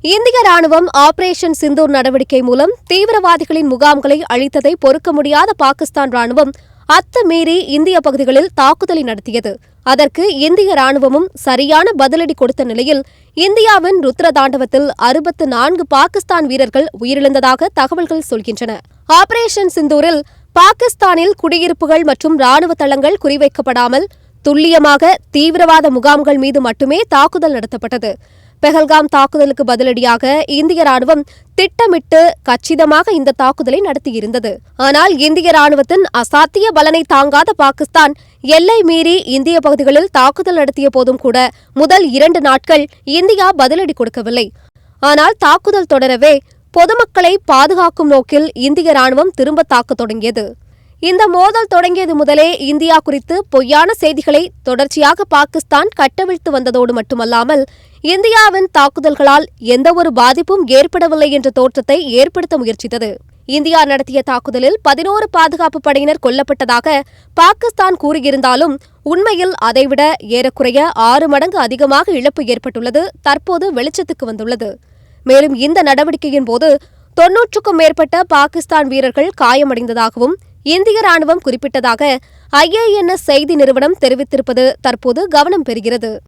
இந்திய ராணுவம் ஆபரேஷன் சிந்தூர் நடவடிக்கை மூலம் தீவிரவாதிகளின் முகாம்களை அழித்ததை பொறுக்க முடியாத பாகிஸ்தான் ராணுவம் அத்துமீறி இந்திய பகுதிகளில் தாக்குதலை நடத்தியது. அதற்கு இந்திய ராணுவமும் சரியான பதிலடி கொடுத்த நிலையில் இந்தியாவின் ருத்ரதாண்டவத்தில் 64 பாகிஸ்தான் வீரர்கள் உயிரிழந்ததாக தகவல்கள் சொல்கின்றன. ஆபரேஷன் சிந்தூரில் பாகிஸ்தானில் குடியிருப்புகள் மற்றும் ராணுவ தளங்கள் குறிவைக்கப்படாமல் துல்லியமாக தீவிரவாத முகாம்கள் மீது மட்டுமே தாக்குதல் நடத்தப்பட்டது. பெஹல்காம் தாக்குதலுக்கு பதிலடியாக இந்திய ராணுவம் திட்டமிட்டு கச்சிதமாக இந்த தாக்குதலை நடத்தியிருந்தது. ஆனால் இந்திய ராணுவத்தின் அசாத்திய பலனை தாங்காத பாகிஸ்தான் எல்லை மீறி இந்திய பகுதிகளில் தாக்குதல் நடத்திய போதும் கூட முதல் 2 நாட்கள் இந்தியா பதிலடி கொடுக்கவில்லை. ஆனால் தாக்குதல் தொடரவே பொதுமக்களை பாதுகாக்கும் நோக்கில் இந்திய ராணுவம் திரும்ப தாக்கத் தொடங்கியது. இந்த மோதல் தொடங்கியது முதலே இந்தியா குறித்து பொய்யான செய்திகளை தொடர்ச்சியாக பாகிஸ்தான் கட்டவிழ்த்து வந்ததோடு மட்டுமல்லாமல் இந்தியாவின் தாக்குதல்களால் எந்தவொரு பாதிப்பும் ஏற்படவில்லை என்ற தோற்றத்தை ஏற்படுத்த முயற்சித்தது. இந்தியா நடத்திய தாக்குதலில் 11 பாதுகாப்பு படையினர் கொல்லப்பட்டதாக பாகிஸ்தான் கூறியிருந்தாலும் உண்மையில் அதைவிட ஏறக்குறைய 6 மடங்கு அதிகமாக இழப்பு ஏற்பட்டுள்ளது தற்போது வெளிச்சத்துக்கு வந்துள்ளது. மேலும் இந்த நடவடிக்கையின் போது 90க்கும் மேற்பட்ட பாகிஸ்தான் வீரர்கள் காயமடைந்ததாகவும் இந்திய ராணுவம் குறிப்பிட்டதாக IANS செய்தி நிறுவனம் தெரிவித்திருப்பது தற்போது கவனம் பெறுகிறது.